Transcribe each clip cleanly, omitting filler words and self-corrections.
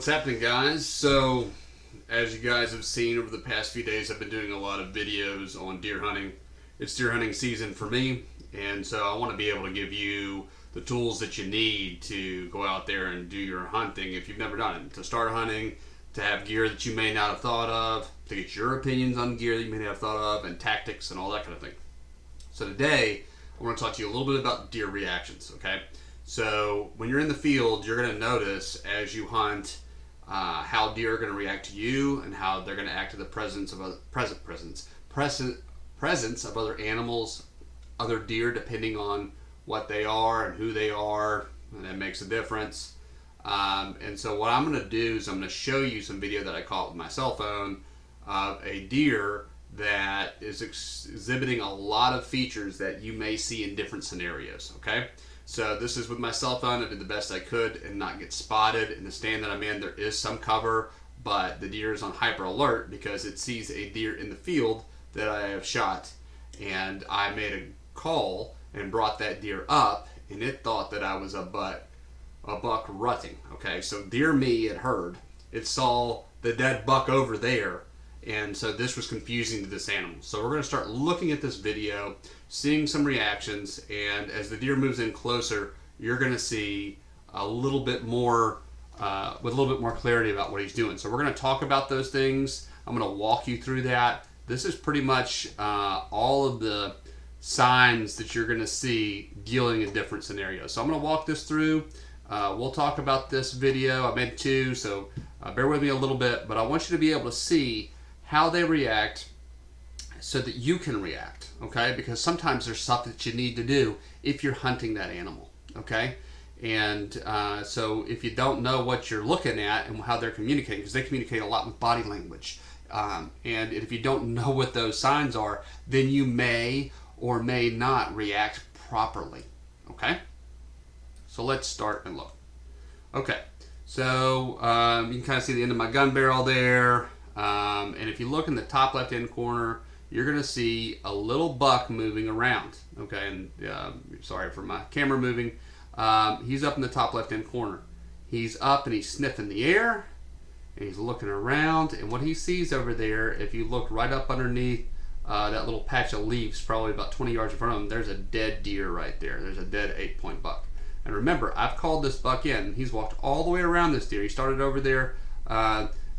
What's happening, guys? So, as you guys have seen over the past few days, I've been doing a lot of videos on deer hunting. It's deer hunting season for me, and so I want to be able to give you the tools that you need to go out there and do your hunting if you've never done it. To start hunting, to have gear that you may not have thought of, to get your opinions on gear that you may not have thought of, and tactics and all that kind of thing. So today, I want to talk to you a little bit about deer reactions, okay? So when you're in the field, you're going to notice as you hunt how deer are going to react to you and how they're going to act to the presence of other animals, other deer, depending on what they are and who they are, and that makes a difference. And so what I'm going to do is I'm going to show you some video that I caught with my cell phone of a deer that is exhibiting a lot of features that you may see in different scenarios, okay? So this is with my cell phone. I did the best I could and not get spotted. In the stand that I'm in, there is some cover, but the deer is on hyper alert because it sees a deer in the field that I have shot. And I made a call and brought that deer up, and it thought that I was a buck rutting. Okay, so deer me had heard. It saw the dead buck over there, and so this was confusing to this animal. So we're going to start looking at this video, seeing some reactions, and as the deer moves in closer, you're going to see a little bit more, with a little bit more clarity about what he's doing. So we're going to talk about those things. I'm going to walk you through that. This is pretty much all of the signs that you're going to see dealing in different scenarios. So I'm going to walk this through. We'll talk about this video. I made two, so bear with me a little bit, but I want you to be able to see how they react so that you can react, okay? Because sometimes there's stuff that you need to do if you're hunting that animal, okay? And so if you don't know what you're looking at and how they're communicating, because they communicate a lot with body language, and if you don't know what those signs are, then you may or may not react properly, okay? So let's start and look. Okay, so you can kind of see the end of my gun barrel there. And if you look in the top left hand corner, you're going to see a little buck moving around. Okay, and sorry for my camera moving. He's up in the top left hand corner. He's up and he's sniffing the air, and he's looking around. And what he sees over there, if you look right up underneath that little patch of leaves, probably about 20 yards in front of him, there's a dead deer right there. There's a dead 8-point buck. And remember, I've called this buck in. He's walked all the way around this deer. He started over there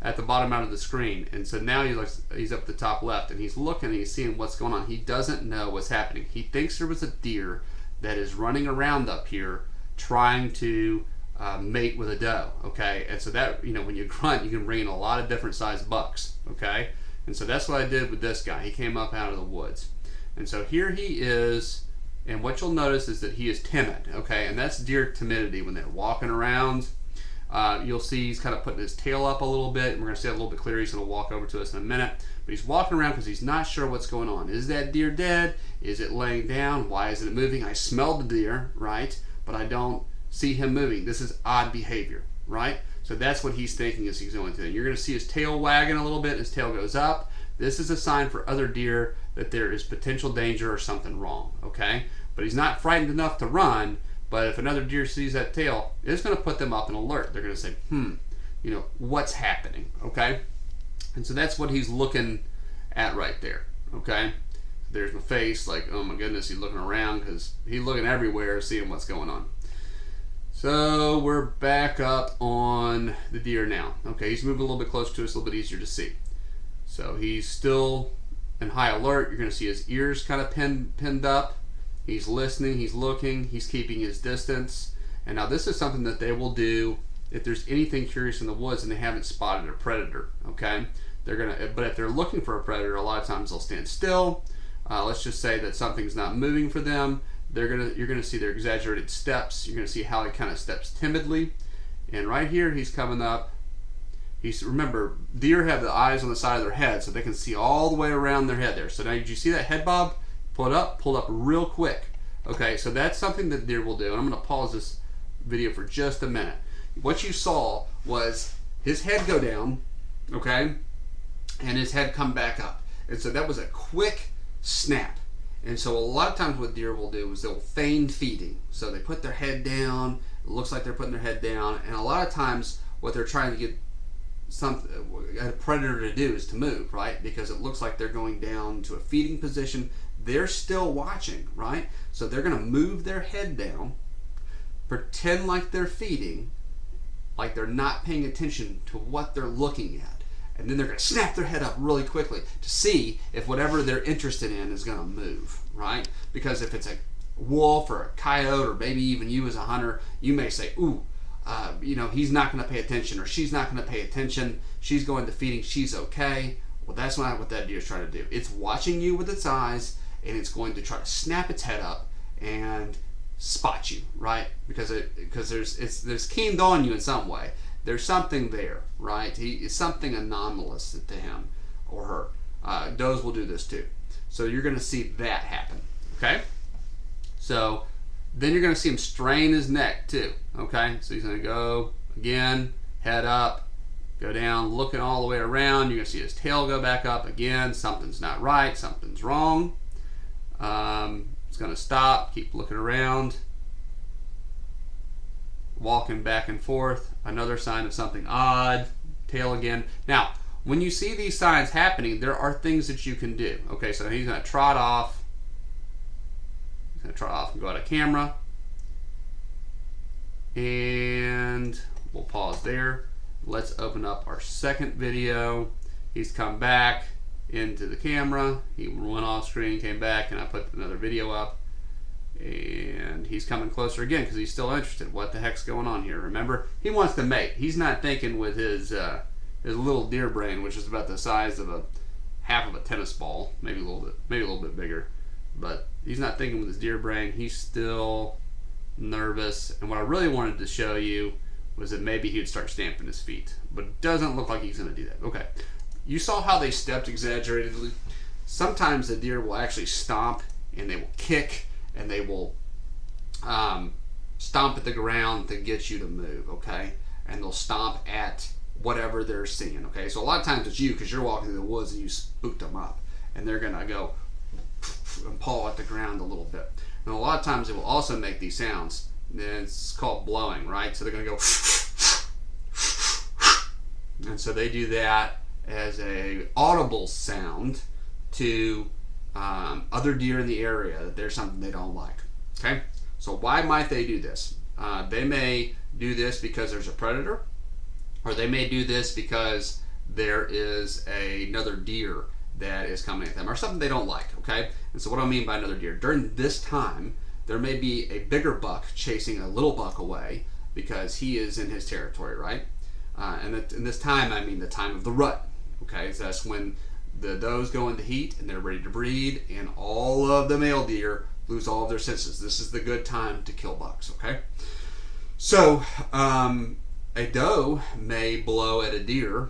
at the bottom out of the screen, and so now he's up the top left, and he's looking and he's seeing what's going on. He doesn't know what's happening. He thinks there was a deer that is running around up here trying to mate with a doe, okay? And so that, when you grunt, you can bring in a lot of different sized bucks, okay? And so that's what I did with this guy. He came up out of the woods, and so here he is. And what you'll notice is that he is timid, okay? And that's deer timidity when they're walking around. You'll see he's kind of putting his tail up a little bit, and we're going to see that a little bit clearer. He's going to walk over to us in a minute. But he's walking around because he's not sure what's going on. Is that deer dead? Is it laying down? Why isn't it moving? I smelled the deer, right? But I don't see him moving. This is odd behavior, right? So that's what he's thinking as he's going through. You're going to see his tail wagging a little bit. His tail goes up. This is a sign for other deer that there is potential danger or something wrong, okay? But he's not frightened enough to run, but if another deer sees that tail, it's going to put them up in alert. They're going to say, what's happening, okay? And so that's what he's looking at right there, okay? There's my face, like, oh my goodness, he's looking around because he's looking everywhere, seeing what's going on. So we're back up on the deer now. Okay, he's moving a little bit closer to us, a little bit easier to see. So he's still in high alert. You're going to see his ears kind of pinned up. He's listening, he's looking, he's keeping his distance. And now this is something that they will do if there's anything curious in the woods and they haven't spotted a predator, okay? But if they're looking for a predator, a lot of times they'll stand still. Let's just say that something's not moving for them. You're gonna see their exaggerated steps. You're gonna see how he kind of steps timidly. And right here, he's coming up. Remember, deer have the eyes on the side of their head, so they can see all the way around their head there. So now, did you see that head bob? Pulled up real quick. Okay, so that's something that deer will do. And I'm going to pause this video for just a minute. What you saw was his head go down, okay, and his head come back up. And so that was a quick snap. And so a lot of times what deer will do is they'll feign feeding. So they put their head down. It looks like they're putting their head down. And a lot of times what they're trying to get a predator to do is to move, right? Because it looks like they're going down to a feeding position. They're still watching, right? So they're going to move their head down, pretend like they're feeding, like they're not paying attention to what they're looking at. And then they're going to snap their head up really quickly to see if whatever they're interested in is going to move, right? Because if it's a wolf or a coyote, or maybe even you as a hunter, you may say, ooh, he's not going to pay attention, or she's not going to pay attention. She's going to feeding. She's okay. Well, that's not what that deer is trying to do. It's watching you with its eyes, and it's going to try to snap its head up and spot you, right? Because there's keened on you in some way. There's something there, right? It's something anomalous to him or her. Does will do this too. So you're going to see that happen, okay? So then you're going to see him strain his neck too, okay? So he's going to go again, head up, go down, looking all the way around. You're going to see his tail go back up again. Something's not right. Something's wrong. It's going to stop, keep looking around, walking back and forth. Another sign of something odd. Tail again. Now, when you see these signs happening, there are things that you can do. Okay, so he's going to trot off. He's going to trot off and go out of camera. And we'll pause there. Let's open up our second video. He's come back into the camera. He went off screen, came back, and I put another video up. And he's coming closer again because he's still interested. What the heck's going on here? Remember, he wants to mate. He's not thinking with his little deer brain, which is about the size of half of a tennis ball, maybe a little bit bigger. But he's not thinking with his deer brain. He's still nervous. And what I really wanted to show you was that maybe he'd start stamping his feet, but it doesn't look like he's going to do that. Okay, you saw how they stepped exaggeratedly. Sometimes the deer will actually stomp, and they will kick, and they will stomp at the ground to get you to move, okay? And they'll stomp at whatever they're seeing, okay? So a lot of times it's you because you're walking through the woods and you spooked them up, and they're gonna go and paw at the ground a little bit. And a lot of times it will also make these sounds, and it's called blowing, right? So they're gonna go, and so they do that as a audible sound to other deer in the area that there's something they don't like. Okay, so why might they do this? They may do this because there's a predator, or they may do this because there is another deer that is coming at them, or something they don't like. Okay, and so what do I mean by another deer? During this time, there may be a bigger buck chasing a little buck away because he is in his territory, right? And in this time, I mean the time of the rut. Okay, so that's when the does go into heat and they're ready to breed, and all of the male deer lose all of their senses. This is the good time to kill bucks, okay? So a doe may blow at a deer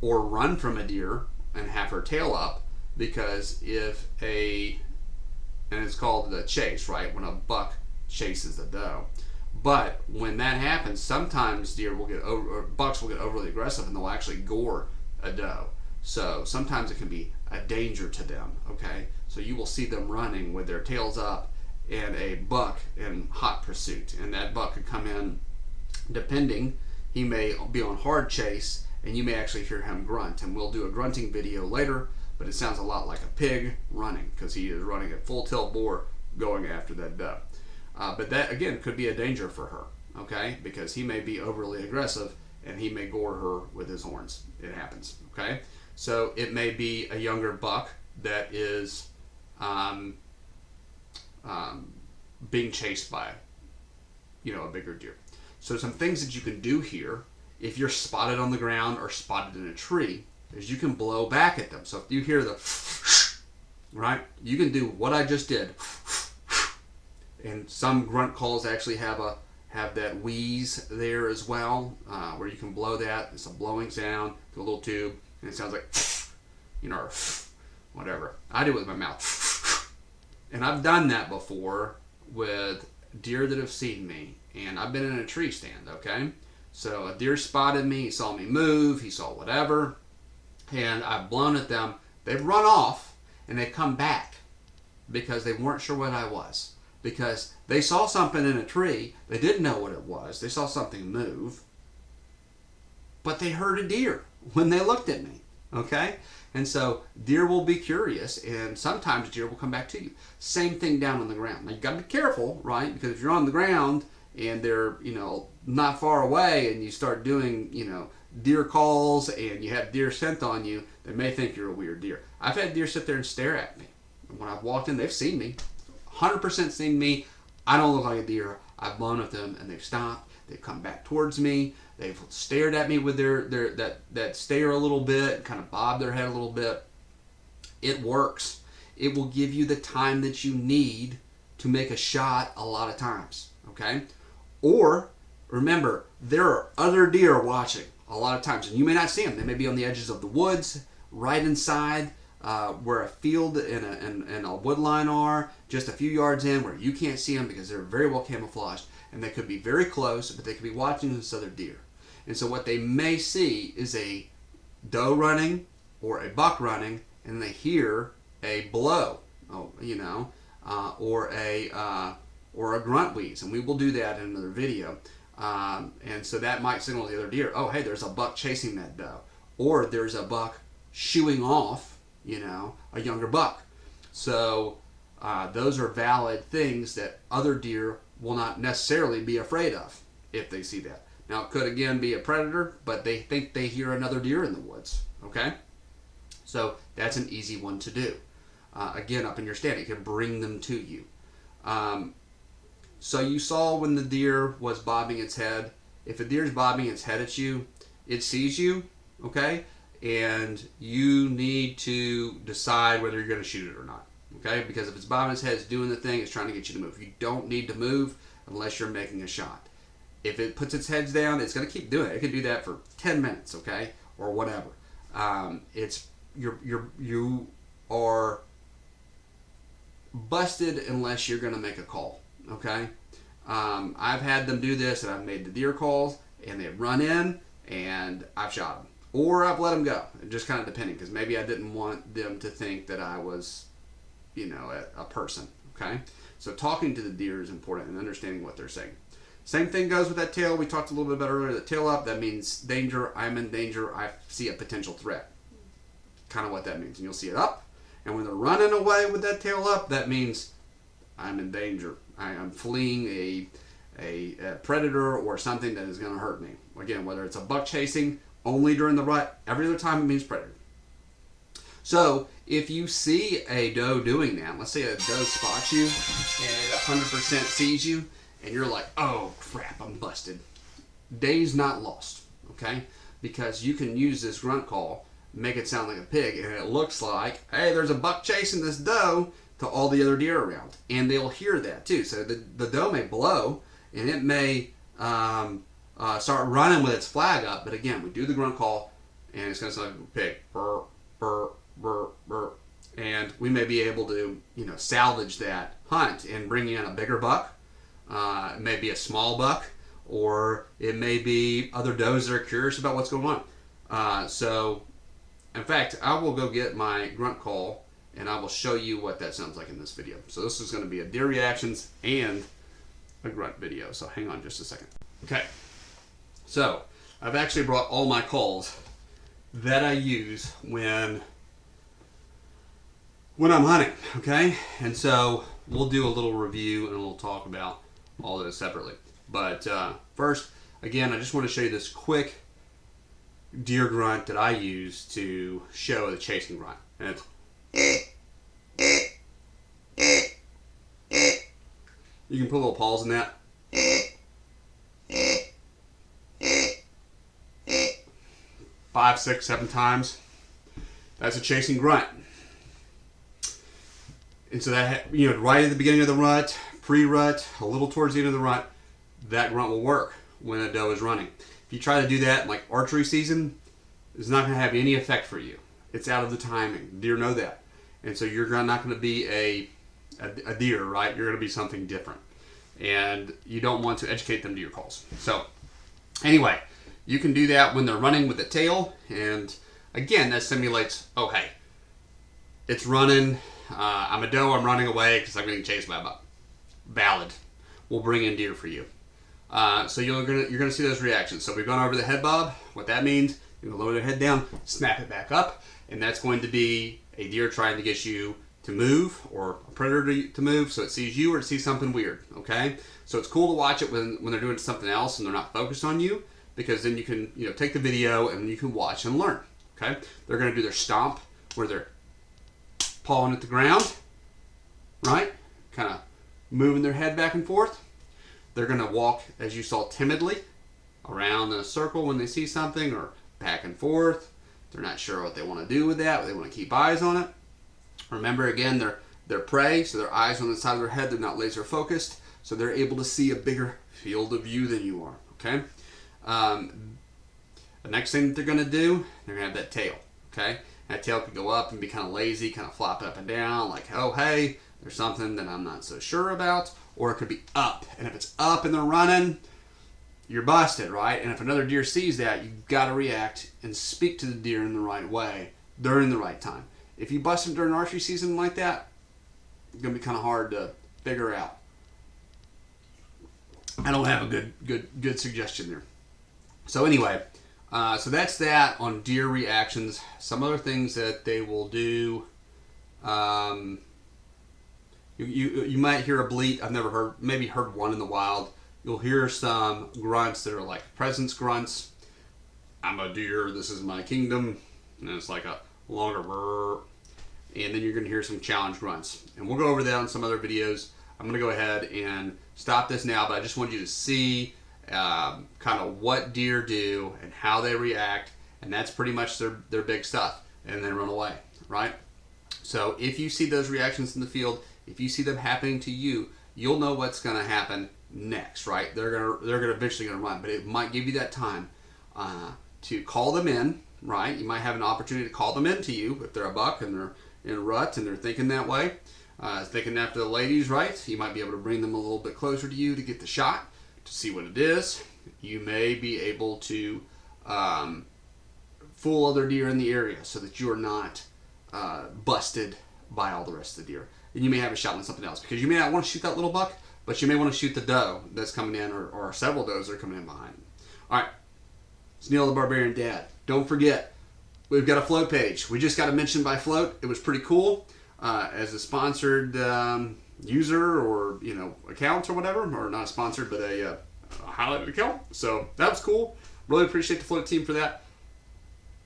or run from a deer and have her tail up, because and it's called the chase, right? When a buck chases a doe. But when that happens, sometimes bucks will get overly aggressive and they'll actually gore a doe. So sometimes it can be a danger to them, okay? So you will see them running with their tails up and a buck in hot pursuit. And that buck could come in, depending, he may be on hard chase, and you may actually hear him grunt. And we'll do a grunting video later, but it sounds a lot like a pig running, because he is running at full tilt bore going after that doe. But that, again, could be a danger for her, okay? Because he may be overly aggressive, and he may gore her with his horns. It happens, okay? So it may be a younger buck that is being chased by, a bigger deer. So some things that you can do here, if you're spotted on the ground or spotted in a tree, is you can blow back at them. So if you hear the, right, you can do what I just did. And some grunt calls actually have that wheeze there as well, where you can blow that. It's a blowing sound to a little tube, and it sounds like, or whatever. I do it with my mouth. And I've done that before with deer that have seen me, and I've been in a tree stand, okay? So a deer spotted me, he saw me move, he saw whatever, and I've blown at them. They've run off, and they've come back because they weren't sure what I was. Because they saw something in a tree, they didn't know what it was, they saw something move, but they heard a deer when they looked at me. Okay? And so deer will be curious, and sometimes deer will come back to you. Same thing down on the ground. Now you got to be careful, right? Because if you're on the ground and they're, not far away, and you start doing, deer calls, and you have deer scent on you, they may think you're a weird deer. I've had deer sit there and stare at me. When I've walked in, they've seen me, 100% seen me. I don't look like a deer. I've blown at them, and they've stopped. They've come back towards me. They've stared at me with their that stare a little bit, kind of bob their head a little bit. It works. It will give you the time that you need to make a shot a lot of times. Okay? Or remember, there are other deer watching a lot of times, and you may not see them. They may be on the edges of the woods, right inside where a field and a wood line are, just a few yards in where you can't see them because they're very well camouflaged, and they could be very close, but they could be watching this other deer. And so what they may see is a doe running or a buck running, and they hear a blow, or a grunt wheeze, and we will do that in another video. And so that might signal the other deer, oh, hey, there's a buck chasing that doe, or there's a buck shooing off, a younger buck. So those are valid things that other deer will not necessarily be afraid of if they see that. Now, it could again be a predator, but they think they hear another deer in the woods. Okay? So that's an easy one to do. Again, up in your stand, it can bring them to you. So you saw when the deer was bobbing its head. If a deer is bobbing its head at you, it sees you, okay? And you need to decide whether you're going to shoot it or not, okay? Because if it's bobbing its head, it's doing the thing, it's trying to get you to move. You don't need to move unless you're making a shot. If it puts its heads down, it's going to keep doing it. It can do that for 10 minutes, okay? Or whatever. You are busted unless you're going to make a call, okay? I've had them do this, and I've made the deer calls, and they run in, and I've shot them. Or I've let them go, just kind of depending, because maybe I didn't want them to think that I was, a person, okay? So talking to the deer is important and understanding what they're saying. Same thing goes with that tail. We talked a little bit about earlier. The tail up, that means danger. I'm in danger. I see a potential threat. Kind of what that means. And you'll see it up. And when they're running away with that tail up, that means I'm in danger. I'm fleeing a predator or something that is going to hurt me. Again, whether it's a buck chasing only during the rut, every other time it means predator. So if you see a doe doing that, let's say a doe spots you and it 100% sees you, and you're like, oh crap, I'm busted. Day's not lost, okay? Because you can use this grunt call, make it sound like a pig, and it looks like, hey, there's a buck chasing this doe to all the other deer around. And they'll hear that too. So the doe may blow, and it may start running with its flag up, but again, we do the grunt call, and it's going to sound like a pig. Burr, burr, burr, burr. And we may be able to, salvage that hunt and bring in a bigger buck. It may be a small buck, or it may be other does that are curious about what's going on. So, in fact, I will go get my grunt call, and I will show you what that sounds like in this video. So this is going to be a deer reactions and a grunt video. So hang on just a second. Okay. So I've actually brought all my calls that I use when I'm hunting. Okay. And so we'll do a little review and a little talk about all those separately. But first, again, I just want to show you this quick deer grunt that I use to show the chasing grunt. And it's you can put a little pause in that. 5, 6, 7 times. That's a chasing grunt. And so that, right at the beginning of the rut, pre-rut, a little towards the end of the rut, that grunt will work when a doe is running. If you try to do that in like archery season, it's not going to have any effect for you. It's out of the timing. Deer know that. And so you're not going to be a deer, right? You're going to be something different. And you don't want to educate them to your calls. So anyway, you can do that when they're running with the tail. And again, that simulates, oh, hey, it's running. I'm a doe. I'm running away because I'm getting chased by a buck. Valid. We'll bring in deer for you. So you're gonna see those reactions. So we've gone over the head bob. What that means, you're gonna lower their head down, snap it back up, and that's going to be a deer trying to get you to move, or a predator to move, so it sees you or it sees something weird. Okay, so it's cool to watch it when they're doing something else and they're not focused on you, because then you can take the video and you can watch and learn. Okay, they're gonna do their stomp, where they're pawing at the ground, right? Kind of moving their head back and forth. They're going to walk, as you saw, timidly around in a circle when they see something, or back and forth. They're not sure what they want to do with that, but they want to keep eyes on it. Remember, again, they're prey, so their eyes on the side of their head, they're not laser focused, so they're able to see a bigger field of view than you are. Okay. The next thing that they're going to do, they're going to have that tail. Okay. That tail could go up and be kind of lazy, kind of flop up and down, like, oh, hey, there's something that I'm not so sure about. Or it could be up. And if it's up and they're running, you're busted, right? And if another deer sees that, you've got to react and speak to the deer in the right way during the right time. If you bust them during archery season like that, it's going to be kind of hard to figure out. I don't have a good suggestion there. So anyway, so that's that on deer reactions. Some other things that they will do. You might hear a bleat. I've never heard, maybe heard one in the wild. You'll hear some grunts that are like presence grunts. I'm a deer, this is my kingdom. And it's like a longer brr. And then you're going to hear some challenge grunts. And we'll go over that on some other videos. I'm going to go ahead and stop this now, but I just want you to see kind of what deer do and how they react. And that's pretty much their big stuff. And then run away, right? So if you see those reactions in the field, if you see them happening to you, you'll know what's going to happen next, right? They're gonna eventually run, but it might give you that time to call them in, right? You might have an opportunity to call them in to you if they're a buck and they're in a rut and they're thinking that way, thinking after the ladies, right? You might be able to bring them a little bit closer to you to get the shot, to see what it is. You may be able to fool other deer in the area so that you're not busted by all the rest of the deer. And you may have a shot on something else, because you may not want to shoot that little buck, but you may want to shoot the doe that's coming in, or several does that are coming in behind. All right, it's Neil the Barbarian Dad. Don't forget, we've got a float page. We just got a mention by Float. It was pretty cool as a sponsored user, or account or whatever, or not sponsored, but a highlighted account. So that was cool. Really appreciate the Float team for that.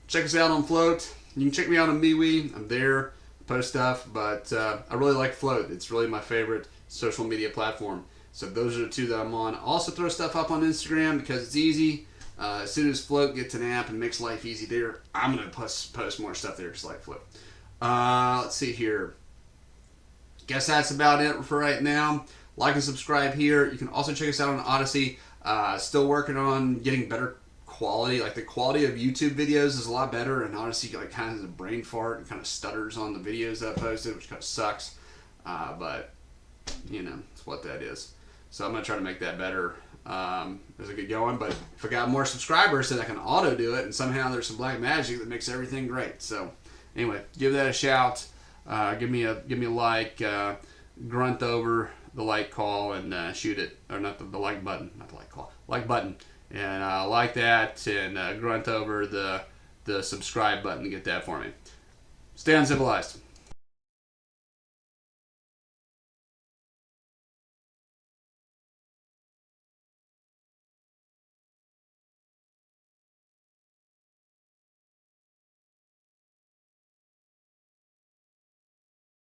Check us out on Float. You can check me out on MeWe. I'm there. Post stuff, but I really like Float. It's really my favorite social media platform. So those are the two that I'm on. Also throw stuff up on Instagram because it's easy. As soon as Float gets an app and makes life easy there, I'm going to post more stuff there just like Float. Let's see here. Guess that's about it for right now. Like and subscribe here. You can also check us out on Odyssey. Still working on getting better quality. Like the quality of YouTube videos is a lot better, and Odyssey kind of has a brain fart and kind of stutters on the videos that I posted, which kind of sucks. But it's what that is. So I'm gonna try to make that better as I get going. But if I got more subscribers, then I can auto do it, and somehow there's some black magic that makes everything great. So anyway, give that a shout. Give me a like. Grunt over the like call and shoot it, or not the like button, not the like call, like button. And like that, and grunt over the subscribe button to get that for me. Stay uncivilized.